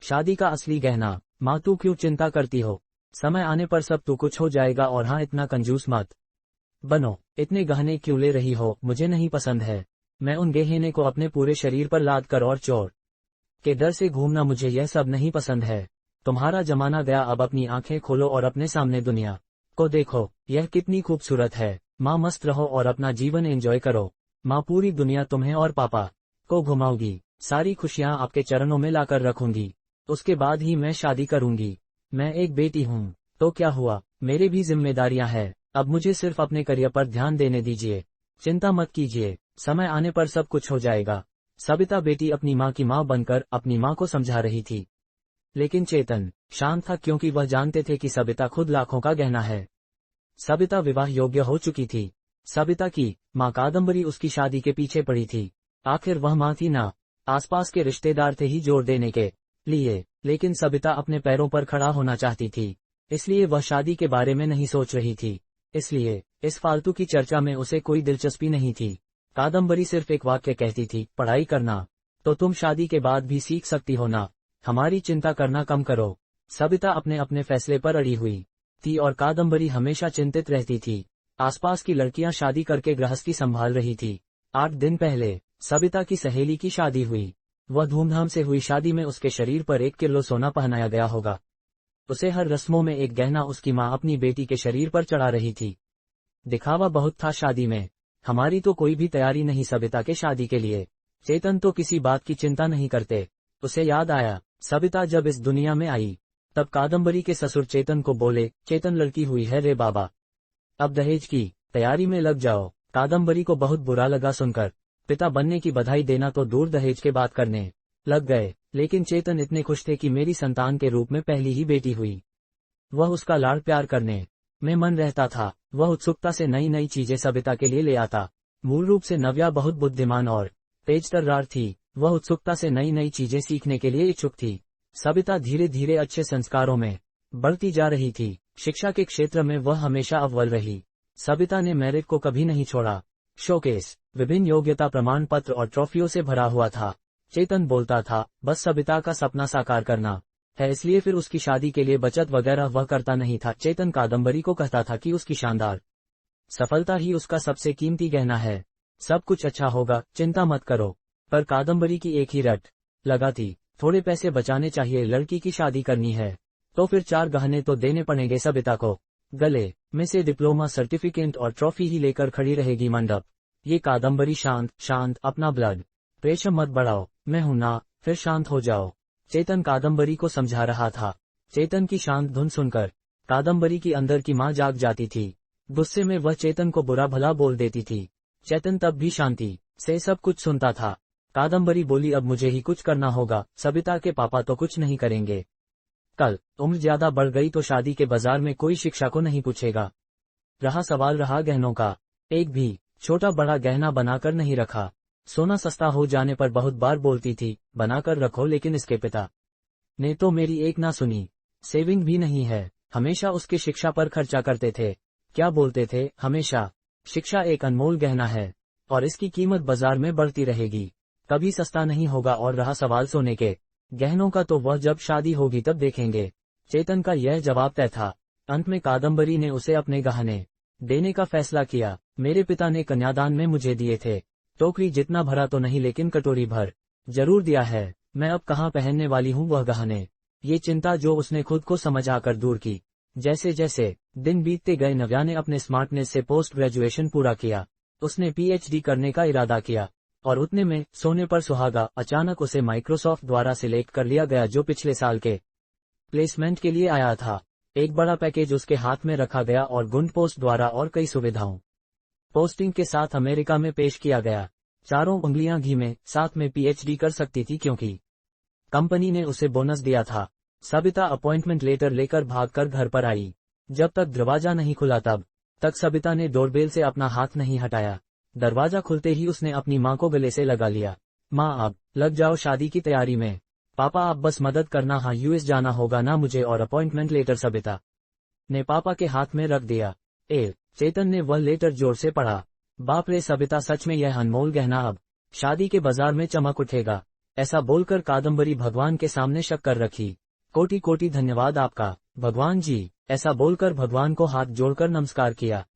शादी का असली गहना। माँ तू क्यों चिंता करती हो, समय आने पर सब तू कुछ हो जाएगा। और हाँ, इतना कंजूस मत बनो, इतने गहने क्यों ले रही हो, मुझे नहीं पसंद है। मैं उन गहने को अपने पूरे शरीर पर लाद कर और चोर के डर से घूमना, मुझे यह सब नहीं पसंद है। तुम्हारा जमाना गया, अब अपनी आंखें खोलो और अपने सामने दुनिया को देखो, यह कितनी खूबसूरत है। माँ मस्त रहो और अपना जीवन एंजॉय करो। माँ पूरी दुनिया तुम्हें और पापा को घुमाऊंगी, सारी खुशियाँ आपके चरणों में लाकर रखूंगी। उसके बाद ही मैं शादी करूंगी। मैं एक बेटी हूँ तो क्या हुआ, मेरी भी जिम्मेदारियां हैं। अब मुझे सिर्फ अपने करियर पर ध्यान देने दीजिए। चिंता मत कीजिए, समय आने पर सब कुछ हो जाएगा। सबिता बेटी अपनी माँ की माँ बनकर अपनी माँ को समझा रही थी, लेकिन चेतन शांत था क्योंकि वह जानते थे कि सबिता खुद लाखों का गहना है। सबिता विवाह योग्य हो चुकी थी। सबिता की माँ कादम्बरी उसकी शादी के पीछे पड़ी थी। आखिर वह माँ थी ना, आसपास के रिश्तेदार थे ही जोर देने के लिए, लेकिन सबिता अपने पैरों पर खड़ा होना चाहती थी, इसलिए वह शादी के बारे में नहीं सोच रही थी। इसलिए इस फालतू की चर्चा में उसे कोई दिलचस्पी नहीं थी। कादम्बरी सिर्फ एक वाक्य कहती थी, पढ़ाई करना तो तुम शादी के बाद भी सीख सकती हो ना, हमारी चिंता करना कम करो। सबिता अपने अपने फैसले पर अड़ी हुई थी और कादम्बरी हमेशा चिंतित रहती थी। आसपास की लड़कियां शादी करके गृहस्थी संभाल रही थी। 8 दिन पहले सबिता की सहेली की शादी हुई। वह धूमधाम से हुई शादी में उसके शरीर पर 1 किलो सोना पहनाया गया होगा। उसे हर रस्मों में एक गहना उसकी माँ अपनी बेटी के शरीर पर चढ़ा रही थी। दिखावा बहुत था शादी में। हमारी तो कोई भी तैयारी नहीं सबिता के शादी के लिए। चेतन तो किसी बात की चिंता नहीं करते। उसे याद आया, सबिता जब इस दुनिया में आई तब कादम्बरी के ससुर चेतन को बोले, चेतन लड़की हुई है रे बाबा, अब दहेज की तैयारी में लग जाओ। कादम्बरी को बहुत बुरा लगा सुनकर। पिता बनने की बधाई देना तो दूर, दहेज के बात करने लग गए। लेकिन चेतन इतने खुश थे कि मेरी संतान के रूप में पहली ही बेटी हुई। वह उसका लाड़ प्यार करने में मन रहता था। वह उत्सुकता से नई नई चीजें सबिता के लिए ले आता। मूल रूप से नव्या बहुत बुद्धिमान और तेज तर्रार थी। वह उत्सुकता से नई नई चीजें सीखने के लिए इच्छुक थी। सबिता धीरे धीरे अच्छे संस्कारों में बढ़ती जा रही थी। शिक्षा के क्षेत्र में वह हमेशा अव्वल रही। सबिता ने मेरिट को कभी नहीं छोड़ा। शोकेस विभिन्न योग्यता प्रमाण पत्र और ट्रॉफियों से भरा हुआ था। चेतन बोलता था, बस सबिता का सपना साकार करना है, इसलिए फिर उसकी शादी के लिए बचत वगैरह वह करता नहीं था। चेतन कादम्बरी को कहता था कि उसकी शानदार सफलता ही उसका सबसे कीमती गहना है। सब कुछ अच्छा होगा, चिंता मत करो। पर कादम्बरी की एक ही रट लगा थी, थोड़े पैसे बचाने चाहिए, लड़की की शादी करनी है तो फिर 4 गहने तो देने पड़ेंगे सबिता को। गले में से डिप्लोमा सर्टिफिकेट और ट्रॉफी ही लेकर खड़ी रहेगी मंडप। ये कादम्बरी शांत शांत, अपना ब्लड प्रेशर मत बढ़ाओ, मैं हूं ना, फिर शांत हो जाओ। चेतन कादम्बरी को समझा रहा था। चेतन की शांत धुन सुनकर कादम्बरी की अंदर की मां जाग जाती थी। गुस्से में वह चेतन को बुरा भला बोल देती थी। चेतन तब भी शांति से सब कुछ सुनता था। कादम्बरी बोली, अब मुझे ही कुछ करना होगा, सबिता के पापा तो कुछ नहीं करेंगे। कल उम्र ज्यादा बढ़ गई तो शादी के बाजार में कोई शिक्षा को नहीं पूछेगा। रहा सवाल रहा गहनों का, एक भी छोटा बड़ा गहना बनाकर नहीं रखा। सोना सस्ता हो जाने पर बहुत बार बोलती थी, बनाकर रखो, लेकिन इसके पिता ने तो मेरी एक ना सुनी। सेविंग भी नहीं है, हमेशा उसके शिक्षा पर खर्चा करते थे। क्या बोलते थे, हमेशा शिक्षा एक अनमोल गहना है और इसकी कीमत बाजार में बढ़ती रहेगी, कभी सस्ता नहीं होगा। और रहा सवाल सोने के गहनों का, तो वह जब शादी होगी तब देखेंगे। चेतन का यह जवाब तय था। अंत में कादम्बरी ने उसे अपने गहने देने का फैसला किया। मेरे पिता ने कन्यादान में मुझे दिए थे, टोकरी जितना भरा तो नहीं, लेकिन कटोरी भर जरूर दिया है। मैं अब कहाँ पहनने वाली हूँ वह गहने, ये चिंता जो उसने खुद को समझ आकर दूर की। जैसे जैसे दिन बीतते गए, नव्या ने अपने स्मार्टनेस से पोस्ट ग्रेजुएशन पूरा किया। उसने पीएचडी करने का इरादा किया और उतने में सोने पर सुहागा, अचानक उसे माइक्रोसॉफ्ट द्वारा सिलेक्ट कर लिया गया, जो पिछले साल के प्लेसमेंट के लिए आया था। एक बड़ा पैकेज उसके हाथ में रखा गया और गुंड पोस्ट द्वारा और कई सुविधाओं पोस्टिंग के साथ अमेरिका में पेश किया गया। 4 उंगलियां घी में, साथ में पीएचडी कर सकती थी क्योंकि कंपनी ने उसे बोनस दिया था। सबिता अपॉइंटमेंट लेटर लेकर भागकर घर पर आई। जब तक दरवाजा नहीं खुला तब तक सबिता ने डोरबेल से अपना हाथ नहीं हटाया। दरवाजा खुलते ही उसने अपनी माँ को गले से लगा लिया। माँ, अब लग जाओ शादी की तैयारी में। पापा आप बस मदद करना, हाँ यूएस जाना होगा ना मुझे, और अपॉइंटमेंट लेटर सबिता ने पापा के हाथ में रख दिया। चेतन ने वह लेटर जोर से पढ़ा। बाप रे सबिता, सच में यह अनमोल गहना अब शादी के बाजार में चमक उठेगा। ऐसा बोलकर कादम्बरी भगवान के सामने शक कर रखी। कोटि कोटि धन्यवाद आपका, भगवान जी। ऐसा बोलकर भगवान को हाथ जोड़कर नमस्कार किया।